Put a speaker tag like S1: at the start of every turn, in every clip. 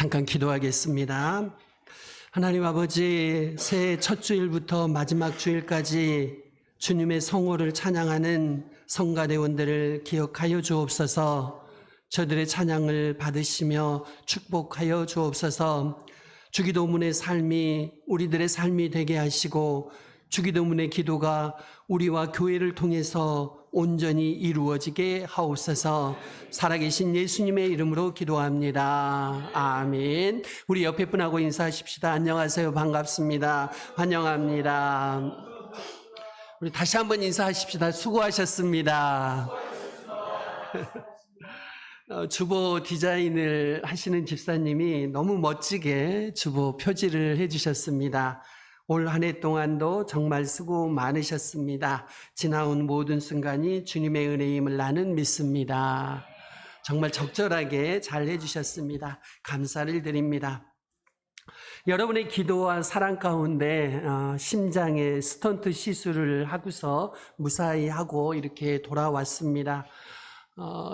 S1: 잠깐 기도하겠습니다. 하나님 아버지, 새해 첫 주일부터 마지막 주일까지 주님의 성호를 찬양하는 성가대원들을 기억하여 주옵소서. 저들의 찬양을 받으시며 축복하여 주옵소서. 주기도문의 삶이 우리들의 삶이 되게 하시고 주기도문의 기도가 우리와 교회를 통해서 온전히 이루어지게 하옵소서. 살아계신 예수님의 이름으로 기도합니다. 아멘. 우리 옆에 분하고 인사하십시다. 안녕하세요. 반갑습니다. 환영합니다. 우리 다시 한번 인사하십시다. 수고하셨습니다. 주보 디자인을 하시는 집사님이 너무 멋지게 주보 표지를 해주셨습니다. 올 한 해 동안도 정말 수고 많으셨습니다. 지나온 모든 순간이 주님의 은혜임을 나는 믿습니다. 정말 적절하게 잘 해주셨습니다. 감사를 드립니다. 여러분의 기도와 사랑 가운데 심장에 스턴트 시술을 하고서 무사히 하고 이렇게 돌아왔습니다.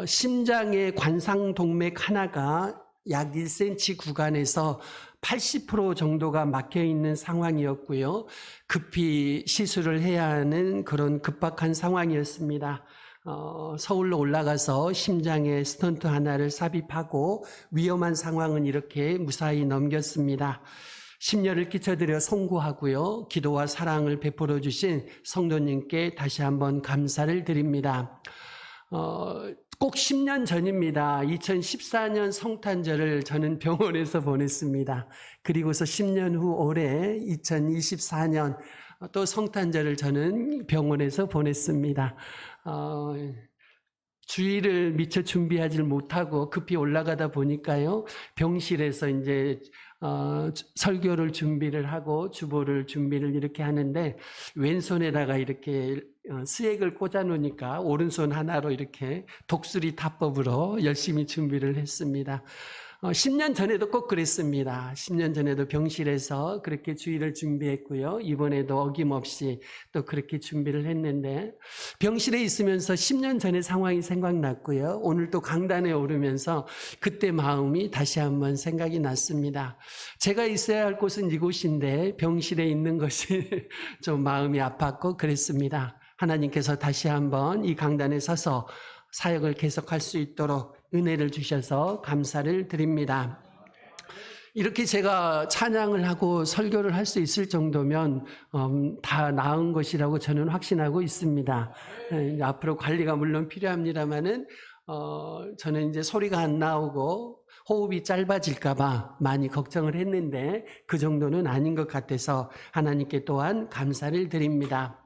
S1: 심장의 관상동맥 하나가 약 1cm 구간에서 80% 정도가 막혀 있는 상황이었고요. 급히 시술을 해야 하는 그런 급박한 상황이었습니다. 서울로 올라가서 심장에 스턴트 하나를 삽입하고 위험한 상황은 이렇게 무사히 넘겼습니다. 심려를 끼쳐드려 송구하고요. 기도와 사랑을 베풀어 주신 성도님께 다시 한번 감사를 드립니다. 꼭 10년 전입니다. 2014년 성탄절을 저는 병원에서 보냈습니다. 그리고서 10년 후 올해 2024년 또 성탄절을 저는 병원에서 보냈습니다. 주일을 미처 준비하지 못하고 급히 올라가다 보니까요. 병실에서 이제 설교를 준비를 하고 주보를 준비를 이렇게 하는데 왼손에다가 이렇게 스액을 꽂아 놓으니까 오른손 하나로 이렇게 독수리 타법으로 열심히 준비를 했습니다. 10년 전에도 꼭 그랬습니다. 10년 전에도 병실에서 그렇게 주일을 준비했고요. 이번에도 어김없이 또 그렇게 준비를 했는데 병실에 있으면서 10년 전의 상황이 생각났고요. 오늘 또 강단에 오르면서 그때 마음이 다시 한번 생각이 났습니다. 제가 있어야 할 곳은 이곳인데 병실에 있는 것이 좀 마음이 아팠고 그랬습니다. 하나님께서 다시 한번 이 강단에 서서 사역을 계속할 수 있도록 은혜를 주셔서 감사를 드립니다. 이렇게 제가 찬양을 하고 설교를 할 수 있을 정도면 다 나은 것이라고 저는 확신하고 있습니다. 앞으로 관리가 물론 필요합니다만은 저는 이제 소리가 안 나오고 호흡이 짧아질까 봐 많이 걱정을 했는데 그 정도는 아닌 것 같아서 하나님께 또한 감사를 드립니다.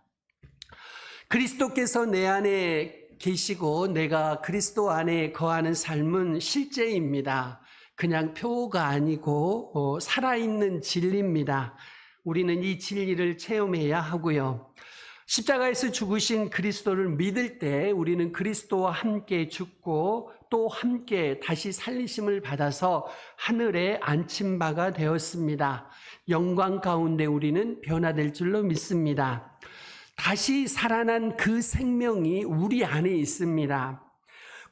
S1: 그리스도께서 내 안에 계시고 내가 그리스도 안에 거하는 삶은 실제입니다. 그냥 표가 아니고 살아있는 진리입니다. 우리는 이 진리를 체험해야 하고요. 십자가에서 죽으신 그리스도를 믿을 때 우리는 그리스도와 함께 죽고 또 함께 다시 살리심을 받아서 하늘에 앉힌 바가 되었습니다. 영광 가운데 우리는 변화될 줄로 믿습니다. 다시 살아난 그 생명이 우리 안에 있습니다.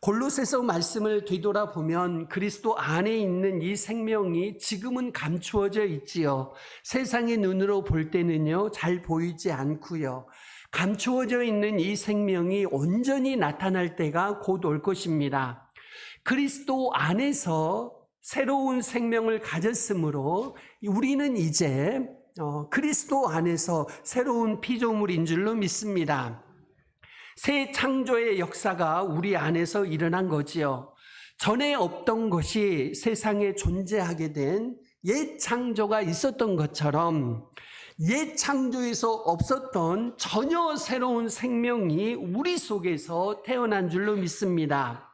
S1: 골로새서 말씀을 되돌아보면 그리스도 안에 있는 이 생명이 지금은 감추어져 있지요. 세상의 눈으로 볼 때는요, 잘 보이지 않고요. 감추어져 있는 이 생명이 온전히 나타날 때가 곧 올 것입니다. 그리스도 안에서 새로운 생명을 가졌으므로 우리는 이제 그리스도 안에서 새로운 피조물인 줄로 믿습니다. 새 창조의 역사가 우리 안에서 일어난 거지요. 전에 없던 것이 세상에 존재하게 된 옛 창조가 있었던 것처럼 옛 창조에서 없었던 전혀 새로운 생명이 우리 속에서 태어난 줄로 믿습니다.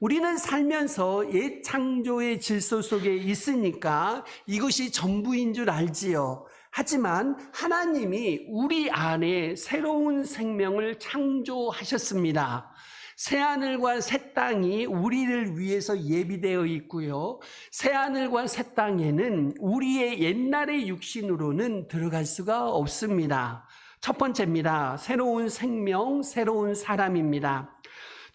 S1: 우리는 살면서 옛 창조의 질서 속에 있으니까 이것이 전부인 줄 알지요. 하지만 하나님이 우리 안에 새로운 생명을 창조하셨습니다. 새하늘과 새 땅이 우리를 위해서 예비되어 있고요. 새하늘과 새 땅에는 우리의 옛날의 육신으로는 들어갈 수가 없습니다. 첫 번째입니다. 새로운 생명, 새로운 사람입니다.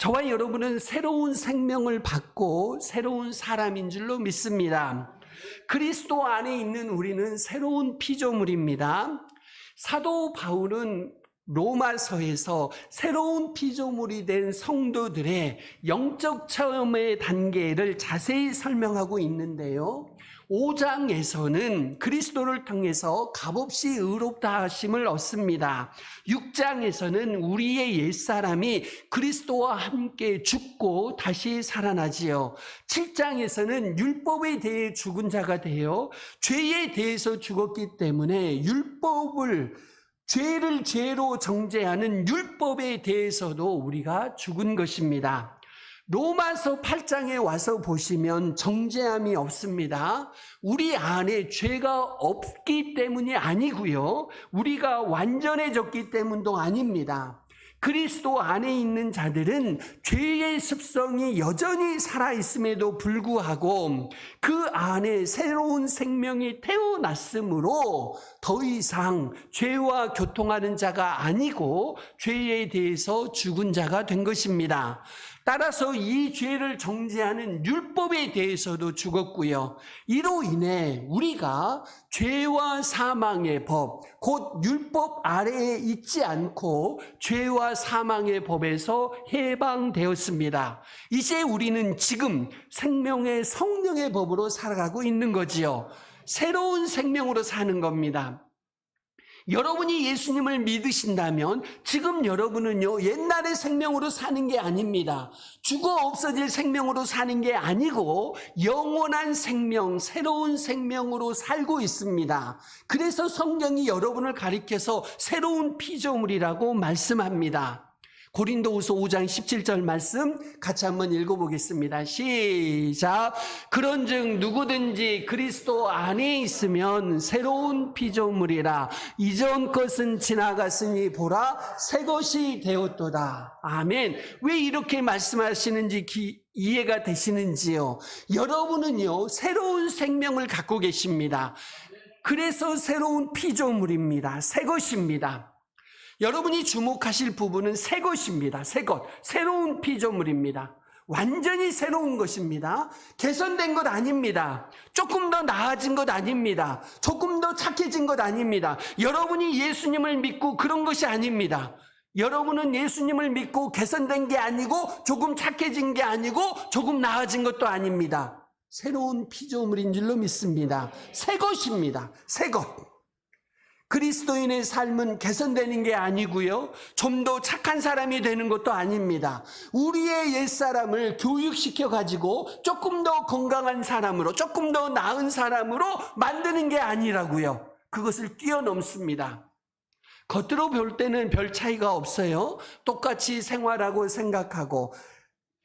S1: 저와 여러분은 새로운 생명을 받고 새로운 사람인 줄로 믿습니다. 그리스도 안에 있는 우리는 새로운 피조물입니다. 사도 바울은 로마서에서 새로운 피조물이 된 성도들의 영적 체험의 단계를 자세히 설명하고 있는데요. 5장에서는 그리스도를 통해서 값없이 의롭다 하심을 얻습니다. 6장에서는 우리의 옛사람이 그리스도와 함께 죽고 다시 살아나지요. 7장에서는 율법에 대해 죽은 자가 되어 죄에 대해서 죽었기 때문에 죄를 죄로 정죄하는 율법에 대해서도 우리가 죽은 것입니다. 로마서 8장에 와서 보시면 정죄함이 없습니다. 우리 안에 죄가 없기 때문이 아니고요. 우리가 완전해졌기 때문도 아닙니다. 그리스도 안에 있는 자들은 죄의 습성이 여전히 살아있음에도 불구하고 그 안에 새로운 생명이 태어났으므로 더 이상 죄와 교통하는 자가 아니고 죄에 대해서 죽은 자가 된 것입니다. 따라서 이 죄를 정죄하는 율법에 대해서도 죽었고요. 이로 인해 우리가 죄와 사망의 법, 곧 율법 아래에 있지 않고 죄와 사망의 법에서 해방되었습니다. 이제 우리는 지금 생명의 성령의 법으로 살아가고 있는 거지요. 새로운 생명으로 사는 겁니다. 여러분이 예수님을 믿으신다면 지금 여러분은요, 옛날의 생명으로 사는 게 아닙니다. 죽어 없어질 생명으로 사는 게 아니고 영원한 생명, 새로운 생명으로 살고 있습니다. 그래서 성경이 여러분을 가리켜서 새로운 피조물이라고 말씀합니다. 고린도후서 5장 17절 말씀 같이 한번 읽어보겠습니다. 시작. 그런즉 누구든지 그리스도 안에 있으면 새로운 피조물이라. 이전 것은 지나갔으니 보라 새 것이 되었도다. 아멘. 왜 이렇게 말씀하시는지 이해가 되시는지요? 여러분은요, 새로운 생명을 갖고 계십니다. 그래서 새로운 피조물입니다. 새 것입니다. 여러분이 주목하실 부분은 새 것입니다. 새 것, 새로운 피조물입니다. 완전히 새로운 것입니다. 개선된 것 아닙니다. 조금 더 나아진 것 아닙니다. 조금 더 착해진 것 아닙니다. 여러분이 예수님을 믿고 그런 것이 아닙니다. 여러분은 예수님을 믿고 개선된 게 아니고 조금 착해진 게 아니고 조금 나아진 것도 아닙니다. 새로운 피조물인 줄로 믿습니다. 새 것입니다. 새 것. 그리스도인의 삶은 개선되는 게 아니고요. 좀 더 착한 사람이 되는 것도 아닙니다. 우리의 옛사람을 교육시켜가지고 조금 더 건강한 사람으로, 조금 더 나은 사람으로 만드는 게 아니라고요. 그것을 뛰어넘습니다. 겉으로 볼 때는 별 차이가 없어요. 똑같이 생활하고 생각하고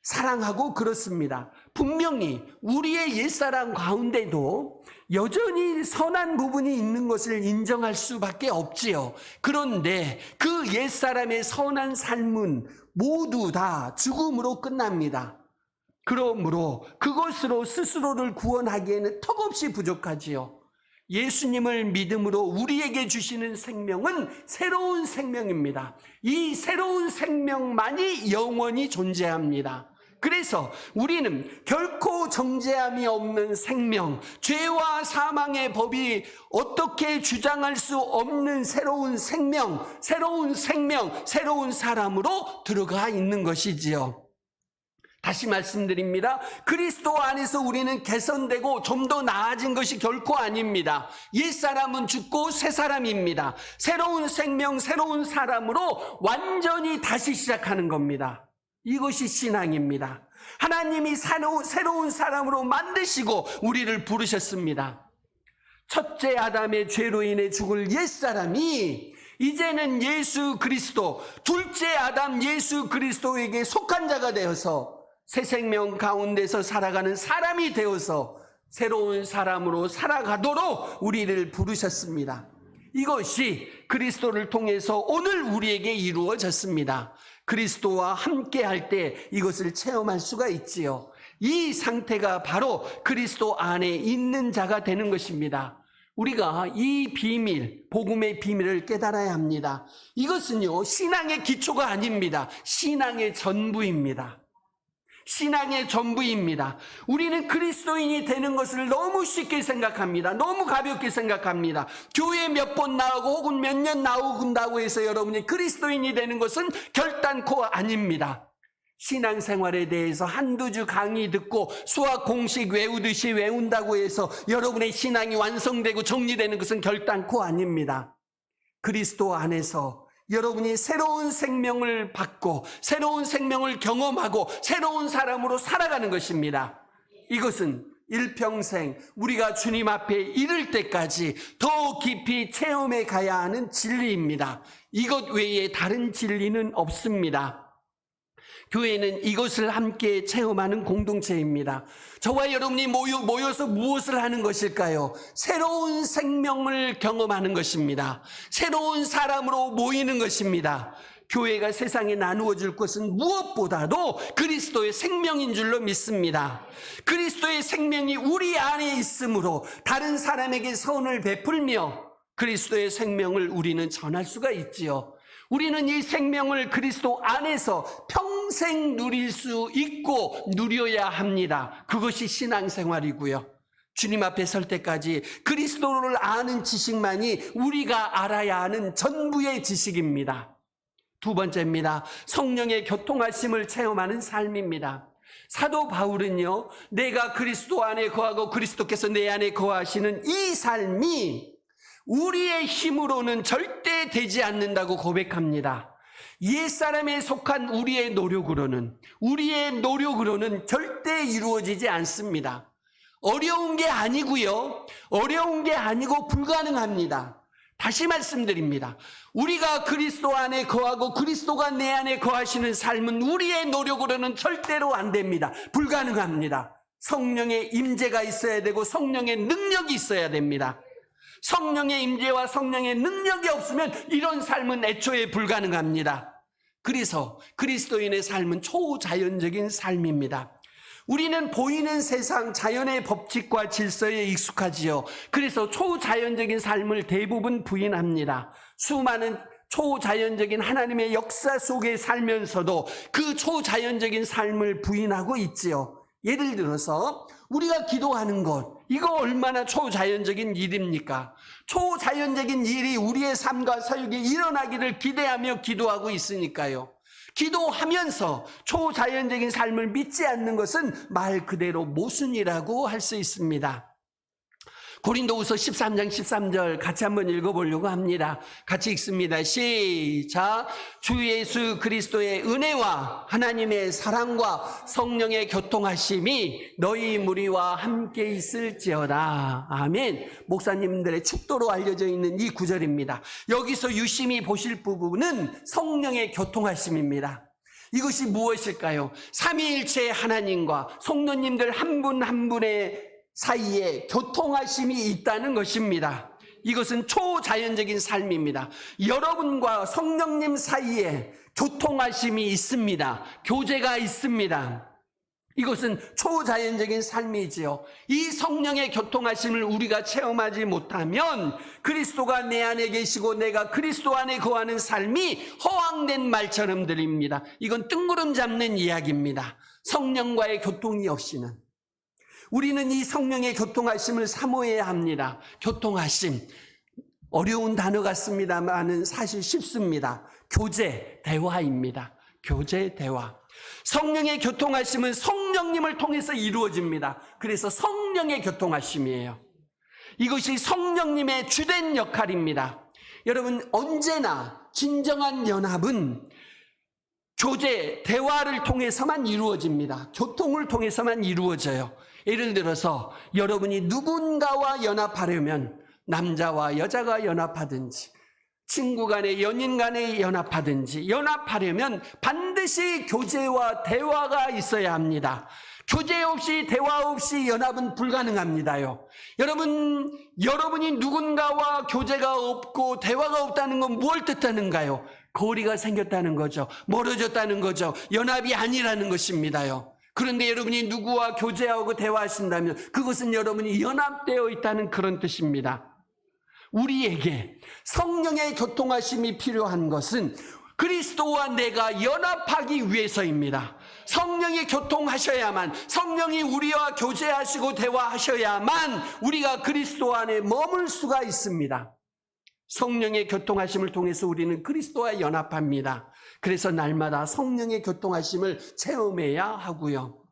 S1: 사랑하고 그렇습니다. 분명히 우리의 옛사람 가운데도 여전히 선한 부분이 있는 것을 인정할 수밖에 없지요. 그런데 그 옛사람의 선한 삶은 모두 다 죽음으로 끝납니다. 그러므로 그것으로 스스로를 구원하기에는 턱없이 부족하지요. 예수님을 믿음으로 우리에게 주시는 생명은 새로운 생명입니다. 이 새로운 생명만이 영원히 존재합니다. 그래서 우리는 결코 정죄함이 없는 생명, 죄와 사망의 법이 어떻게 주장할 수 없는 새로운 생명, 새로운 사람으로 들어가 있는 것이지요. 다시 말씀드립니다. 그리스도 안에서 우리는 개선되고 좀 더 나아진 것이 결코 아닙니다. 옛사람은 죽고 새 사람입니다. 새로운 생명, 새로운 사람으로 완전히 다시 시작하는 겁니다. 이것이 신앙입니다. 하나님이 새로운 사람으로 만드시고 우리를 부르셨습니다. 첫째 아담의 죄로 인해 죽을 옛사람이 이제는 예수 그리스도, 둘째 아담 예수 그리스도에게 속한 자가 되어서 새 생명 가운데서 살아가는 사람이 되어서 새로운 사람으로 살아가도록 우리를 부르셨습니다. 이것이 그리스도를 통해서 오늘 우리에게 이루어졌습니다. 그리스도와 함께 할 때 이것을 체험할 수가 있지요. 이 상태가 바로 그리스도 안에 있는 자가 되는 것입니다. 우리가 이 비밀, 복음의 비밀을 깨달아야 합니다. 이것은요, 신앙의 기초가 아닙니다. 신앙의 전부입니다. 신앙의 전부입니다. 우리는 그리스도인이 되는 것을 너무 쉽게 생각합니다. 너무 가볍게 생각합니다. 교회 몇 번 나오고 혹은 몇 년 나오긴다고 해서 여러분이 그리스도인이 되는 것은 결단코 아닙니다. 신앙생활에 대해서 한두 주 강의 듣고 수학 공식 외우듯이 외운다고 해서 여러분의 신앙이 완성되고 정리되는 것은 결단코 아닙니다. 그리스도 안에서 여러분이 새로운 생명을 받고 새로운 생명을 경험하고 새로운 사람으로 살아가는 것입니다. 이것은 일평생 우리가 주님 앞에 이를 때까지 더 깊이 체험해 가야 하는 진리입니다. 이것 외에 다른 진리는 없습니다. 교회는 이것을 함께 체험하는 공동체입니다. 저와 여러분이 모여서 무엇을 하는 것일까요? 새로운 생명을 경험하는 것입니다. 새로운 사람으로 모이는 것입니다. 교회가 세상에 나누어 줄 것은 무엇보다도 그리스도의 생명인 줄로 믿습니다. 그리스도의 생명이 우리 안에 있으므로 다른 사람에게 선을 베풀며 그리스도의 생명을 우리는 전할 수가 있지요. 우리는 이 생명을 그리스도 안에서 평생 누릴 수 있고 누려야 합니다. 그것이 신앙생활이고요. 주님 앞에 설 때까지 그리스도를 아는 지식만이 우리가 알아야 하는 전부의 지식입니다. 두 번째입니다. 성령의 교통하심을 체험하는 삶입니다. 사도 바울은요, 내가 그리스도 안에 거하고 그리스도께서 내 안에 거하시는 이 삶이 우리의 힘으로는 절대 되지 않는다고 고백합니다. 옛사람에 속한 우리의 노력으로는 절대 이루어지지 않습니다. 어려운 게 아니고요. 어려운 게 아니고 불가능합니다. 다시 말씀드립니다. 우리가 그리스도 안에 거하고 그리스도가 내 안에 거하시는 삶은 우리의 노력으로는 절대로 안 됩니다. 불가능합니다. 성령의 임재가 있어야 되고 성령의 능력이 있어야 됩니다. 성령의 임재와 성령의 능력이 없으면 이런 삶은 애초에 불가능합니다. 그래서 그리스도인의 삶은 초자연적인 삶입니다. 우리는 보이는 세상 자연의 법칙과 질서에 익숙하지요. 그래서 초자연적인 삶을 대부분 부인합니다. 수많은 초자연적인 하나님의 역사 속에 살면서도 그 초자연적인 삶을 부인하고 있지요. 예를 들어서 우리가 기도하는 것, 이거 얼마나 초자연적인 일입니까? 초자연적인 일이 우리의 삶과 사역에 일어나기를 기대하며 기도하고 있으니까요. 기도하면서 초자연적인 삶을 믿지 않는 것은 말 그대로 모순이라고 할 수 있습니다. 고린도후서 13장 13절 같이 한번 읽어보려고 합니다. 같이 읽습니다. 시작. 주 예수 그리스도의 은혜와 하나님의 사랑과 성령의 교통하심이 너희 무리와 함께 있을지어다. 아멘. 목사님들의 축도로 알려져 있는 이 구절입니다. 여기서 유심히 보실 부분은 성령의 교통하심입니다. 이것이 무엇일까요? 삼위일체 하나님과 성도님들 한 분 한 분의 사이에 교통하심이 있다는 것입니다. 이것은 초자연적인 삶입니다. 여러분과 성령님 사이에 교통하심이 있습니다. 교제가 있습니다. 이것은 초자연적인 삶이지요. 이 성령의 교통하심을 우리가 체험하지 못하면 그리스도가 내 안에 계시고 내가 그리스도 안에 거하는 삶이 허황된 말처럼 들립니다. 이건 뜬구름 잡는 이야기입니다. 성령과의 교통이 없이는. 우리는 이 성령의 교통하심을 사모해야 합니다. 교통하심, 어려운 단어 같습니다만은 사실 쉽습니다. 교제, 대화입니다. 교제, 대화. 성령의 교통하심은 성령님을 통해서 이루어집니다. 그래서 성령의 교통하심이에요. 이것이 성령님의 주된 역할입니다. 여러분, 언제나 진정한 연합은 교제, 대화를 통해서만 이루어집니다. 교통을 통해서만 이루어져요. 예를 들어서 여러분이 누군가와 연합하려면 남자와 여자가 연합하든지 친구 간에 연인 간에 연합하든지 연합하려면 반드시 교제와 대화가 있어야 합니다. 교제 없이 대화 없이 연합은 불가능합니다요. 여러분이 누군가와 교제가 없고 대화가 없다는 건 뭘 뜻하는가요? 거리가 생겼다는 거죠. 멀어졌다는 거죠. 연합이 아니라는 것입니다요. 그런데 여러분이 누구와 교제하고 대화하신다면 그것은 여러분이 연합되어 있다는 그런 뜻입니다. 우리에게 성령의 교통하심이 필요한 것은 그리스도와 내가 연합하기 위해서입니다. 성령이 교통하셔야만, 성령이 우리와 교제하시고 대화하셔야만 우리가 그리스도 안에 머물 수가 있습니다. 성령의 교통하심을 통해서 우리는 그리스도와 연합합니다. 그래서 날마다 성령의 교통하심을 체험해야 하고요.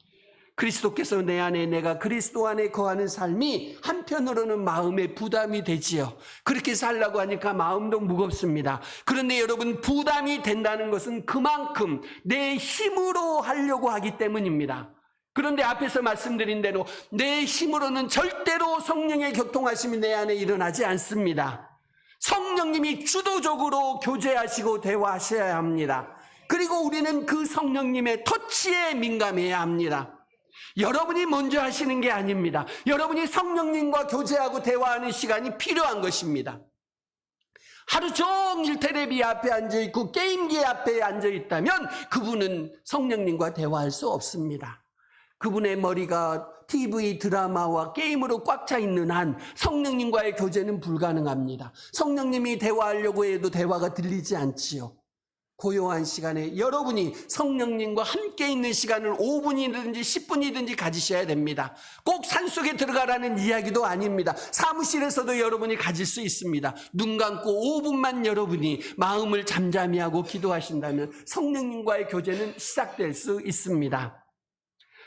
S1: 그리스도께서 내 안에, 내가 그리스도 안에 거하는 삶이 한편으로는 마음에 부담이 되지요. 그렇게 살라고 하니까 마음도 무겁습니다. 그런데 여러분, 부담이 된다는 것은 그만큼 내 힘으로 하려고 하기 때문입니다. 그런데 앞에서 말씀드린 대로 내 힘으로는 절대로 성령의 교통하심이 내 안에 일어나지 않습니다. 성령님이 주도적으로 교제하시고 대화하셔야 합니다. 그리고 우리는 그 성령님의 터치에 민감해야 합니다. 여러분이 먼저 하시는 게 아닙니다. 여러분이 성령님과 교제하고 대화하는 시간이 필요한 것입니다. 하루 종일 테레비 앞에 앉아있고 게임기 앞에 앉아있다면 그분은 성령님과 대화할 수 없습니다. 그분의 머리가 TV, 드라마와 게임으로 꽉 차 있는 한 성령님과의 교제는 불가능합니다. 성령님이 대화하려고 해도 대화가 들리지 않지요. 고요한 시간에 여러분이 성령님과 함께 있는 시간을 5분이든지 10분이든지 가지셔야 됩니다. 꼭 산속에 들어가라는 이야기도 아닙니다. 사무실에서도 여러분이 가질 수 있습니다. 눈 감고 5분만 여러분이 마음을 잠잠히 하고 기도하신다면 성령님과의 교제는 시작될 수 있습니다.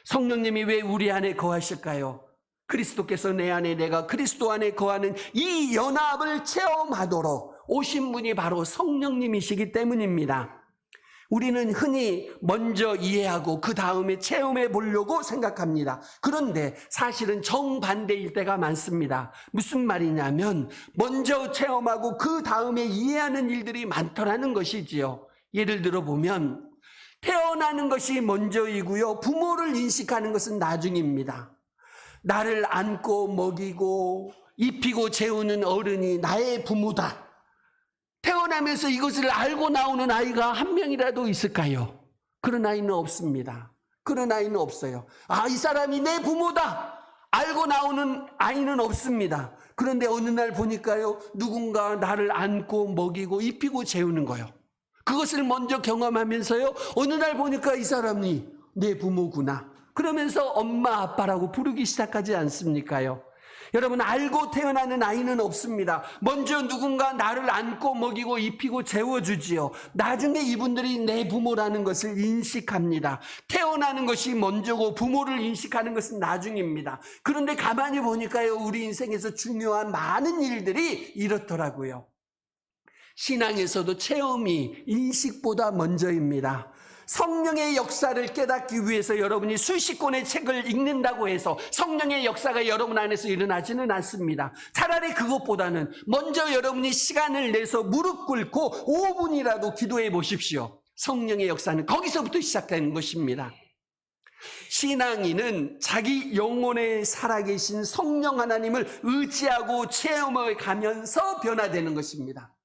S1: 성령님이 왜 우리 안에 거하실까요? 그리스도께서 내 안에, 내가 그리스도 안에 거하는 이 연합을 체험하도록 오신 분이 바로 성령님이시기 때문입니다. 우리는 흔히 먼저 이해하고 그 다음에 체험해 보려고 생각합니다. 그런데 사실은 정반대일 때가 많습니다. 무슨 말이냐면 먼저 체험하고 그 다음에 이해하는 일들이 많더라는 것이지요. 예를 들어 보면 태어나는 것이 먼저이고요, 부모를 인식하는 것은 나중입니다. 나를 안고 먹이고 입히고 재우는 어른이 나의 부모다. 태어나면서 이것을 알고 나오는 아이가 한 명이라도 있을까요? 그런 아이는 없습니다. 그런 아이는 없어요. 이 사람이 내 부모다 알고 나오는 아이는 없습니다. 그런데 어느 날 보니까요, 누군가 나를 안고 먹이고 입히고 재우는 거예요. 그것을 먼저 경험하면서요, 어느 날 보니까 이 사람이 내 부모구나 그러면서 엄마 아빠라고 부르기 시작하지 않습니까요? 여러분, 알고 태어나는 아이는 없습니다. 먼저 누군가 나를 안고 먹이고 입히고 재워주지요. 나중에 이분들이 내 부모라는 것을 인식합니다. 태어나는 것이 먼저고 부모를 인식하는 것은 나중입니다. 그런데 가만히 보니까요, 우리 인생에서 중요한 많은 일들이 이렇더라고요. 신앙에서도 체험이 인식보다 먼저입니다. 성령의 역사를 깨닫기 위해서 여러분이 수십 권의 책을 읽는다고 해서 성령의 역사가 여러분 안에서 일어나지는 않습니다. 차라리 그것보다는 먼저 여러분이 시간을 내서 무릎 꿇고 5분이라도 기도해 보십시오. 성령의 역사는 거기서부터 시작되는 것입니다. 신앙인은 자기 영혼에 살아계신 성령 하나님을 의지하고 체험해 가면서 변화되는 것입니다.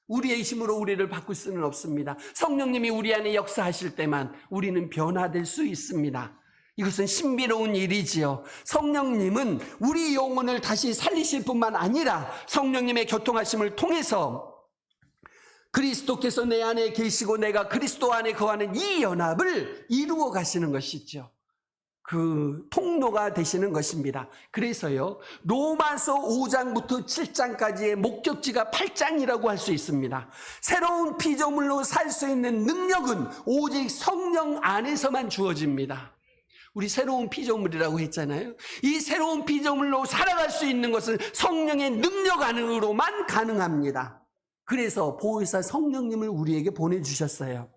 S1: 우리의 힘으로 우리를 바꿀 수는 없습니다. 성령님이 우리 안에 역사하실 때만 우리는 변화될 수 있습니다. 이것은 신비로운 일이지요. 성령님은 우리 영혼을 다시 살리실 뿐만 아니라 성령님의 교통하심을 통해서 그리스도께서 내 안에 계시고 내가 그리스도 안에 거하는 이 연합을 이루어 가시는 것이죠. 그 통로가 되시는 것입니다. 그래서요, 로마서 5장부터 7장까지의 목적지가 8장이라고 할 수 있습니다. 새로운 피조물로 살 수 있는 능력은 오직 성령 안에서만 주어집니다. 우리 새로운 피조물이라고 했잖아요. 이 새로운 피조물로 살아갈 수 있는 것은 성령의 능력 안으로만 가능합니다. 그래서 보혜사 성령님을 우리에게 보내주셨어요.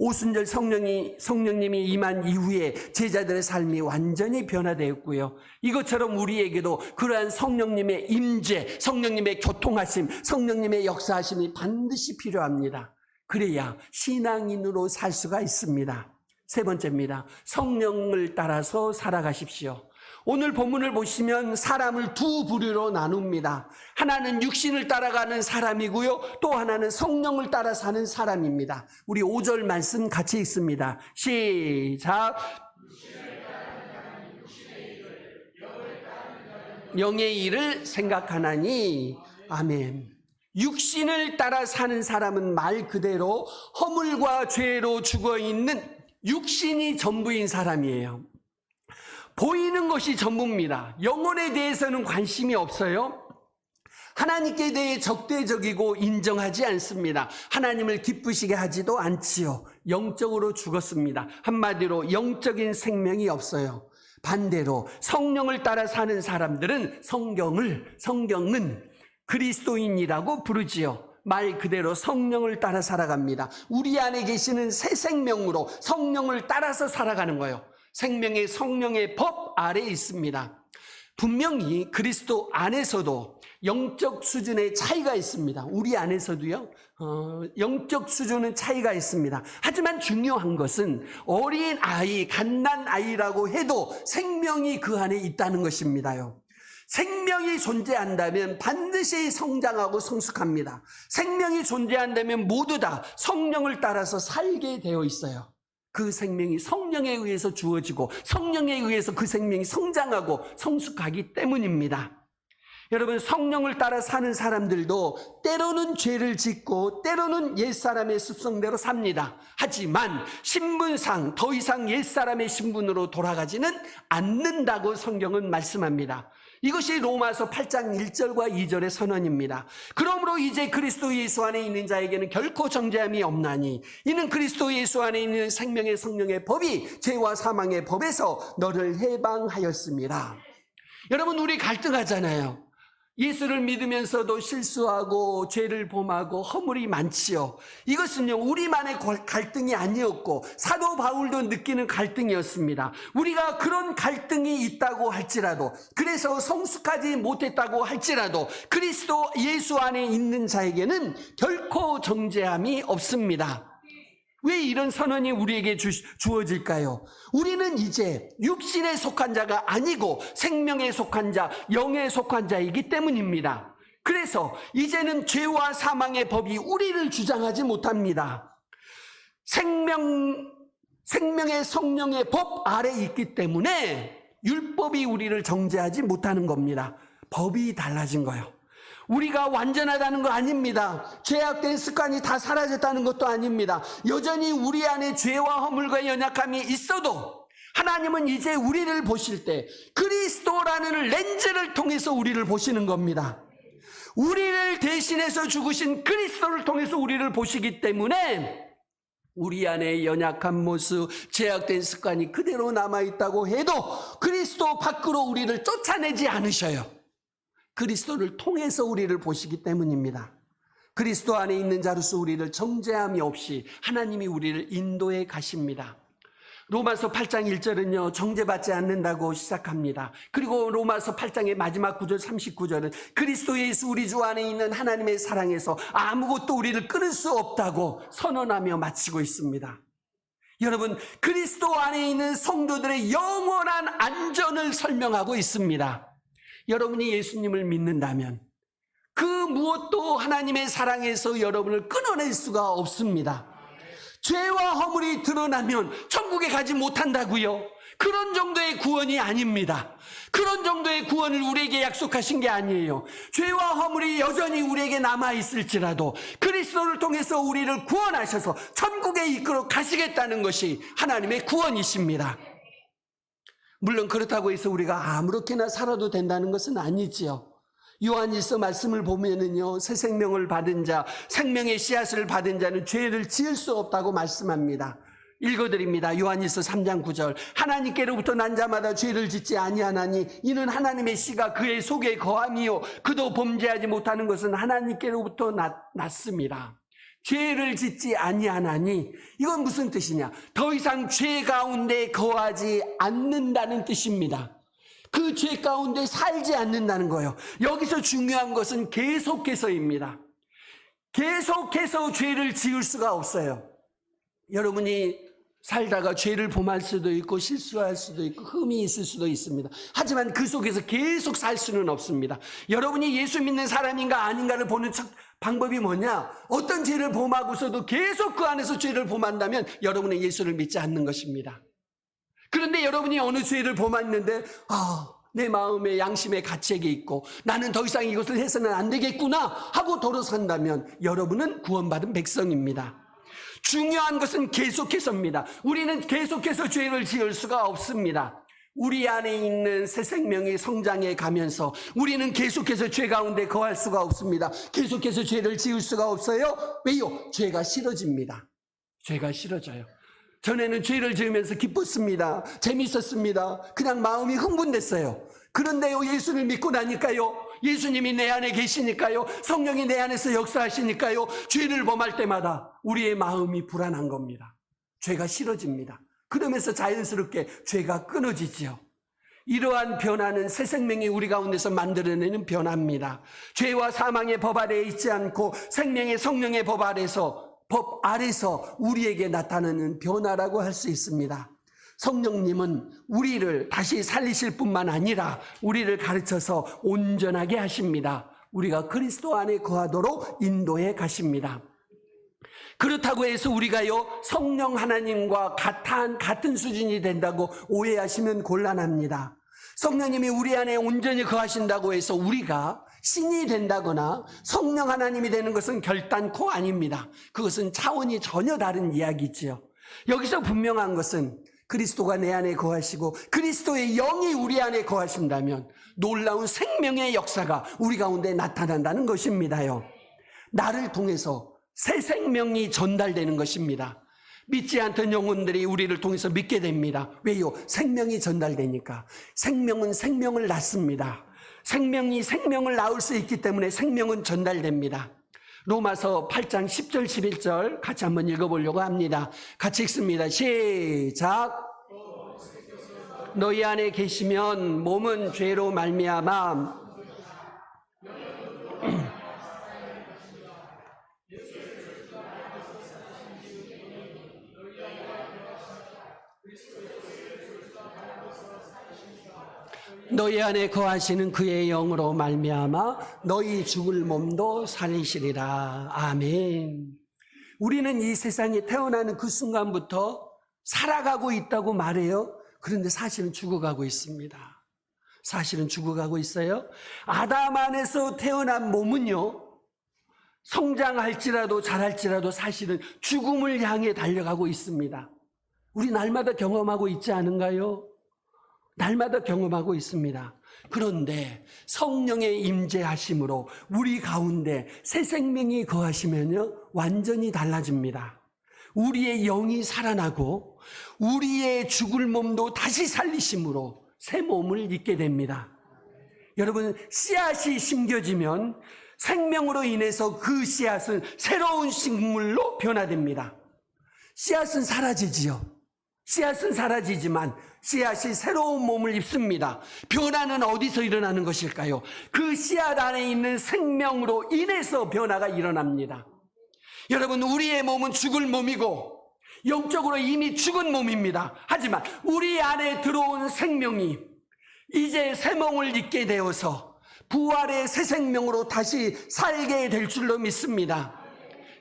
S1: 오순절 성령님이 임한 이후에 제자들의 삶이 완전히 변화되었고요. 이것처럼 우리에게도 그러한 성령님의 임재, 성령님의 교통하심, 성령님의 역사하심이 반드시 필요합니다. 그래야 신앙인으로 살 수가 있습니다. 세 번째입니다. 성령을 따라서 살아가십시오. 오늘 본문을 보시면 사람을 두 부류로 나눕니다. 하나는 육신을 따라가는 사람이고요, 또 하나는 성령을 따라 사는 사람입니다. 우리 5절 말씀 같이 읽습니다. 시작. 영의 일을 생각하나니. 아멘. 육신을 따라 사는 사람은 말 그대로 허물과 죄로 죽어있는 육신이 전부인 사람이에요. 보이는 것이 전부입니다. 영혼에 대해서는 관심이 없어요. 하나님께 대해 적대적이고 인정하지 않습니다. 하나님을 기쁘시게 하지도 않지요. 영적으로 죽었습니다. 한마디로 영적인 생명이 없어요. 반대로 성령을 따라 사는 사람들은 성경은 그리스도인이라고 부르지요. 말 그대로 성령을 따라 살아갑니다. 우리 안에 계시는 새 생명으로 성령을 따라서 살아가는 거예요. 생명의 성령의 법 아래에 있습니다. 분명히 그리스도 안에서도 영적 수준의 차이가 있습니다. 우리 안에서도요, 영적 수준은 차이가 있습니다. 하지만 중요한 것은 어린 아이, 갓난아이라고 해도 생명이 그 안에 있다는 것입니다요. 생명이 존재한다면 반드시 성장하고 성숙합니다. 생명이 존재한다면 모두 다 성령을 따라서 살게 되어 있어요. 그 생명이 성령에 의해서 주어지고 성령에 의해서 그 생명이 성장하고 성숙하기 때문입니다. 여러분, 성령을 따라 사는 사람들도 때로는 죄를 짓고 때로는 옛사람의 습성대로 삽니다. 하지만 신분상 더 이상 옛사람의 신분으로 돌아가지는 않는다고 성경은 말씀합니다. 이것이 로마서 8장 1절과 2절의 선언입니다. 그러므로 이제 그리스도 예수 안에 있는 자에게는 결코 정죄함이 없나니 이는 그리스도 예수 안에 있는 생명의 성령의 법이 죄와 사망의 법에서 너를 해방하였습니다. 여러분, 우리 갈등하잖아요. 예수를 믿으면서도 실수하고 죄를 범하고 허물이 많지요. 이것은요, 우리만의 갈등이 아니었고 사도 바울도 느끼는 갈등이었습니다. 우리가 그런 갈등이 있다고 할지라도, 그래서 성숙하지 못했다고 할지라도 그리스도 예수 안에 있는 자에게는 결코 정죄함이 없습니다. 왜 이런 선언이 우리에게 주어질까요? 우리는 이제 육신에 속한 자가 아니고 생명에 속한 자, 영에 속한 자이기 때문입니다. 그래서 이제는 죄와 사망의 법이 우리를 주장하지 못합니다. 생명의 성령의 법 아래 있기 때문에 율법이 우리를 정죄하지 못하는 겁니다. 법이 달라진 거예요. 우리가 완전하다는 거 아닙니다. 죄악된 습관이 다 사라졌다는 것도 아닙니다. 여전히 우리 안에 죄와 허물과 연약함이 있어도 하나님은 이제 우리를 보실 때 그리스도라는 렌즈를 통해서 우리를 보시는 겁니다. 우리를 대신해서 죽으신 그리스도를 통해서 우리를 보시기 때문에 우리 안에 연약한 모습, 죄악된 습관이 그대로 남아있다고 해도 그리스도 밖으로 우리를 쫓아내지 않으셔요. 그리스도를 통해서 우리를 보시기 때문입니다. 그리스도 안에 있는 자로서 우리를 정죄함이 없이 하나님이 우리를 인도해 가십니다. 로마서 8장 1절은요, 정죄받지 않는다고 시작합니다. 그리고 로마서 8장의 마지막 구절 39절은 그리스도 예수 우리 주 안에 있는 하나님의 사랑에서 아무것도 우리를 끊을 수 없다고 선언하며 마치고 있습니다. 여러분, 그리스도 안에 있는 성도들의 영원한 안전을 설명하고 있습니다. 여러분이 예수님을 믿는다면 그 무엇도 하나님의 사랑에서 여러분을 끊어낼 수가 없습니다. 죄와 허물이 드러나면 천국에 가지 못한다고요? 그런 정도의 구원이 아닙니다. 그런 정도의 구원을 우리에게 약속하신 게 아니에요. 죄와 허물이 여전히 우리에게 남아있을지라도 그리스도를 통해서 우리를 구원하셔서 천국에 이끌어 가시겠다는 것이 하나님의 구원이십니다. 물론 그렇다고 해서 우리가 아무렇게나 살아도 된다는 것은 아니지요. 요한일서 말씀을 보면은요, 새 생명을 받은 자, 생명의 씨앗을 받은 자는 죄를 지을 수 없다고 말씀합니다. 읽어드립니다. 요한일서 3장 9절. 하나님께로부터 난 자마다 죄를 짓지 아니하나니 이는 하나님의 씨가 그의 속에 거함이요 그도 범죄하지 못하는 것은 하나님께로부터 났습니다. 죄를 짓지 아니하나니, 이건 무슨 뜻이냐? 더 이상 죄 가운데 거하지 않는다는 뜻입니다. 그 죄 가운데 살지 않는다는 거예요. 여기서 중요한 것은 계속해서입니다. 계속해서 죄를 지을 수가 없어요. 여러분이 살다가 죄를 범할 수도 있고 실수할 수도 있고 흠이 있을 수도 있습니다. 하지만 그 속에서 계속 살 수는 없습니다. 여러분이 예수 믿는 사람인가 아닌가를 보는 방법이 뭐냐? 어떤 죄를 범하고서도 계속 그 안에서 죄를 범한다면 여러분은 예수를 믿지 않는 것입니다. 그런데 여러분이 어느 죄를 범했는데 내 마음의 양심의 가책이 있고 나는 더 이상 이것을 해서는 안 되겠구나 하고 돌아선다면 여러분은 구원받은 백성입니다. 중요한 것은 계속해서입니다. 우리는 계속해서 죄를 지을 수가 없습니다. 우리 안에 있는 새 생명이 성장해 가면서 우리는 계속해서 죄 가운데 거할 수가 없습니다. 계속해서 죄를 지을 수가 없어요. 왜요? 죄가 싫어집니다. 죄가 싫어져요. 전에는 죄를 지으면서 기뻤습니다. 재밌었습니다. 그냥 마음이 흥분됐어요. 그런데요, 예수를 믿고 나니까요, 예수님이 내 안에 계시니까요, 성령이 내 안에서 역사하시니까요, 죄를 범할 때마다 우리의 마음이 불안한 겁니다. 죄가 싫어집니다. 그러면서 자연스럽게 죄가 끊어지지요. 이러한 변화는 새 생명이 우리 가운데서 만들어내는 변화입니다. 죄와 사망의 법 아래에 있지 않고 생명의 성령의 법 아래서 우리에게 나타나는 변화라고 할 수 있습니다. 성령님은 우리를 다시 살리실 뿐만 아니라 우리를 가르쳐서 온전하게 하십니다. 우리가 그리스도 안에 거하도록 인도해 가십니다. 그렇다고 해서 우리가요, 성령 하나님과 같은 수준이 된다고 오해하시면 곤란합니다. 성령님이 우리 안에 온전히 거하신다고 해서 우리가 신이 된다거나 성령 하나님이 되는 것은 결단코 아닙니다. 그것은 차원이 전혀 다른 이야기지요. 여기서 분명한 것은 그리스도가 내 안에 거하시고 그리스도의 영이 우리 안에 거하신다면 놀라운 생명의 역사가 우리 가운데 나타난다는 것입니다요. 나를 통해서 새 생명이 전달되는 것입니다. 믿지 않던 영혼들이 우리를 통해서 믿게 됩니다. 왜요? 생명이 전달되니까. 생명은 생명을 낳습니다. 생명이 생명을 낳을 수 있기 때문에 생명은 전달됩니다. 로마서 8장 10절 11절 같이 한번 읽어보려고 합니다. 같이 읽습니다. 시작. 너희 안에 계시면 몸은 죄로 말미암아 너희 안에 거하시는 그의 영으로 말미암아 너희 죽을 몸도 살리시리라. 아멘. 우리는 이 세상에 태어나는 그 순간부터 살아가고 있다고 말해요. 그런데 사실은 죽어가고 있습니다. 사실은 죽어가고 있어요. 아담 안에서 태어난 몸은요, 성장할지라도 자랄지라도 사실은 죽음을 향해 달려가고 있습니다. 우리 날마다 경험하고 있지 않은가요? 날마다 경험하고 있습니다. 그런데 성령의 임재하심으로 우리 가운데 새 생명이 거하시면요, 완전히 달라집니다. 우리의 영이 살아나고 우리의 죽을 몸도 다시 살리심으로 새 몸을 입게 됩니다. 여러분, 씨앗이 심겨지면 생명으로 인해서 그 씨앗은 새로운 식물로 변화됩니다. 씨앗은 사라지지요. 씨앗은 사라지지만 씨앗이 새로운 몸을 입습니다. 변화는 어디서 일어나는 것일까요? 그 씨앗 안에 있는 생명으로 인해서 변화가 일어납니다. 여러분, 우리의 몸은 죽을 몸이고 영적으로 이미 죽은 몸입니다. 하지만 우리 안에 들어온 생명이 이제 새 몸을 입게 되어서 부활의 새 생명으로 다시 살게 될 줄로 믿습니다.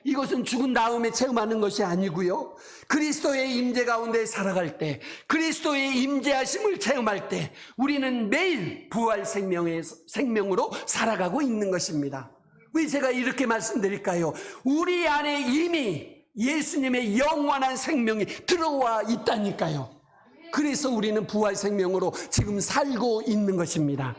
S1: 이것은 죽은 다음에 체험하는 것이 아니고요, 그리스도의 임재 가운데 살아갈 때, 그리스도의 임재하심을 체험할 때 우리는 매일 부활 생명으로 살아가고 있는 것입니다. 왜 제가 이렇게 말씀드릴까요? 우리 안에 이미 예수님의 영원한 생명이 들어와 있다니까요. 그래서 우리는 부활 생명으로 지금 살고 있는 것입니다.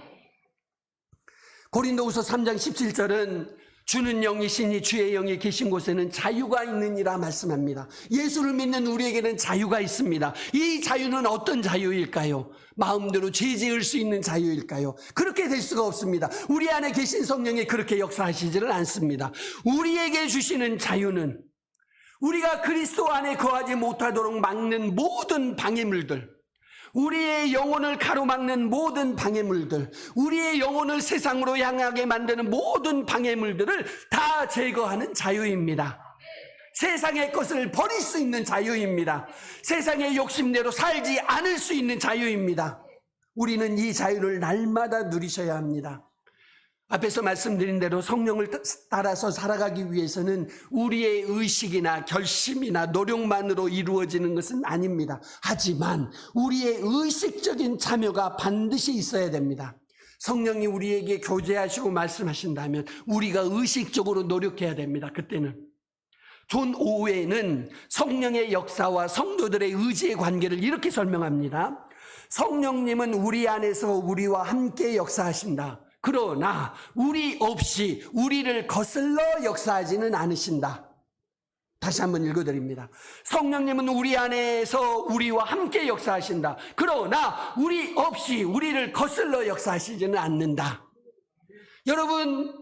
S1: 고린도후서 3장 17절은 주는 영이시니 주의 영이 계신 곳에는 자유가 있느니라 말씀합니다. 예수를 믿는 우리에게는 자유가 있습니다. 이 자유는 어떤 자유일까요? 마음대로 죄 지을 수 있는 자유일까요? 그렇게 될 수가 없습니다. 우리 안에 계신 성령이 그렇게 역사하시지를 않습니다. 우리에게 주시는 자유는 우리가 그리스도 안에 거하지 못하도록 막는 모든 방해물들, 우리의 영혼을 가로막는 모든 방해물들, 우리의 영혼을 세상으로 향하게 만드는 모든 방해물들을 다 제거하는 자유입니다. 세상의 것을 버릴 수 있는 자유입니다. 세상의 욕심대로 살지 않을 수 있는 자유입니다. 우리는 이 자유를 날마다 누리셔야 합니다. 앞에서 말씀드린 대로 성령을 따라서 살아가기 위해서는 우리의 의식이나 결심이나 노력만으로 이루어지는 것은 아닙니다. 하지만 우리의 의식적인 참여가 반드시 있어야 됩니다. 성령이 우리에게 교제하시고 말씀하신다면 우리가 의식적으로 노력해야 됩니다. 그때는. 존 오웨는 성령의 역사와 성도들의 의지의 관계를 이렇게 설명합니다. 성령님은 우리 안에서 우리와 함께 역사하신다. 그러나 우리 없이 우리를 거슬러 역사하지는 않으신다. 다시 한번 읽어드립니다. 성령님은 우리 안에서 우리와 함께 역사하신다. 그러나 우리 없이 우리를 거슬러 역사하시지는 않는다. 여러분,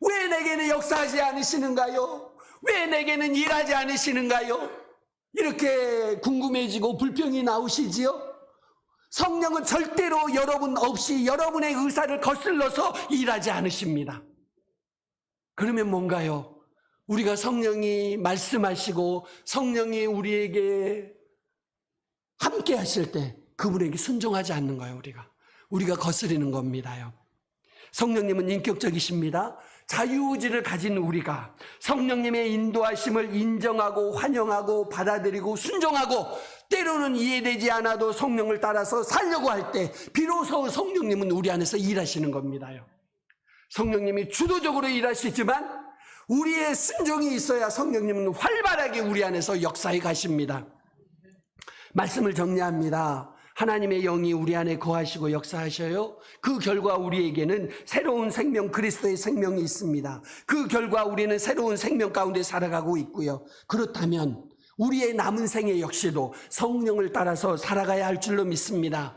S1: 왜 내게는 역사하지 않으시는가요? 왜 내게는 일하지 않으시는가요? 이렇게 궁금해지고 불평이 나오시지요? 성령은 절대로 여러분 없이 여러분의 의사를 거슬러서 일하지 않으십니다. 그러면 뭔가요? 우리가 성령이 말씀하시고 성령이 우리에게 함께 하실 때 그분에게 순종하지 않는 거예요. 우리가 거스르는 겁니다요. 성령님은 인격적이십니다. 자유의지를 가진 우리가 성령님의 인도하심을 인정하고 환영하고 받아들이고 순종하고 때로는 이해되지 않아도 성령을 따라서 살려고 할 때 비로소 성령님은 우리 안에서 일하시는 겁니다요. 성령님이 주도적으로 일하시지만 우리의 순종이 있어야 성령님은 활발하게 우리 안에서 역사해 가십니다. 말씀을 정리합니다. 하나님의 영이 우리 안에 거하시고 역사하셔요. 그 결과 우리에게는 새로운 생명, 그리스도의 생명이 있습니다. 그 결과 우리는 새로운 생명 가운데 살아가고 있고요. 그렇다면 우리의 남은 생애 역시도 성령을 따라서 살아가야 할 줄로 믿습니다.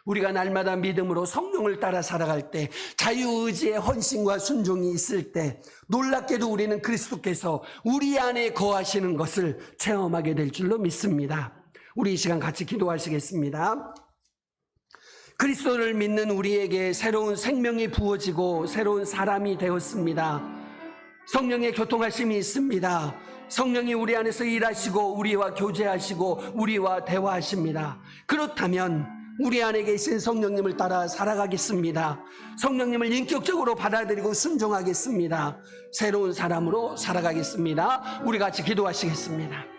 S1: 우리가 날마다 믿음으로 성령을 따라 살아갈 때, 자유의지의 헌신과 순종이 있을 때 놀랍게도 우리는 그리스도께서 우리 안에 거하시는 것을 체험하게 될 줄로 믿습니다. 우리 이 시간 같이 기도하시겠습니다. 그리스도를 믿는 우리에게 새로운 생명이 부어지고 새로운 사람이 되었습니다. 성령의 교통하심이 있습니다. 성령이 우리 안에서 일하시고 우리와 교제하시고 우리와 대화하십니다. 그렇다면 우리 안에 계신 성령님을 따라 살아가겠습니다. 성령님을 인격적으로 받아들이고 순종하겠습니다. 새로운 사람으로 살아가겠습니다. 우리 같이 기도하시겠습니다.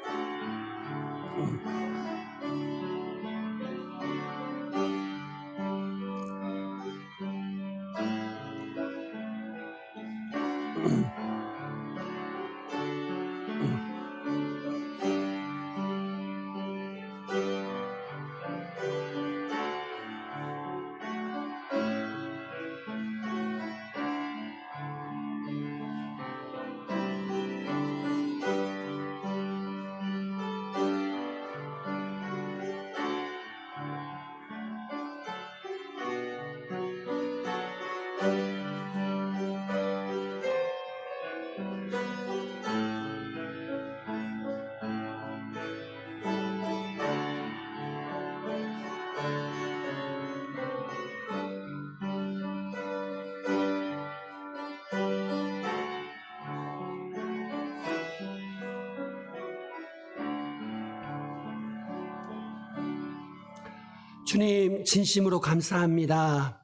S1: 주님, 진심으로 감사합니다.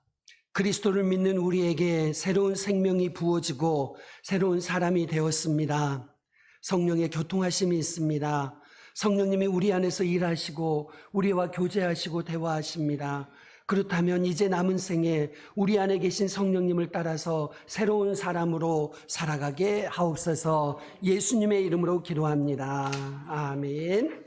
S1: 그리스도를 믿는 우리에게 새로운 생명이 부어지고 새로운 사람이 되었습니다. 성령의 교통하심이 있습니다. 성령님이 우리 안에서 일하시고 우리와 교제하시고 대화하십니다. 그렇다면 이제 남은 생에 우리 안에 계신 성령님을 따라서 새로운 사람으로 살아가게 하옵소서. 예수님의 이름으로 기도합니다. 아멘.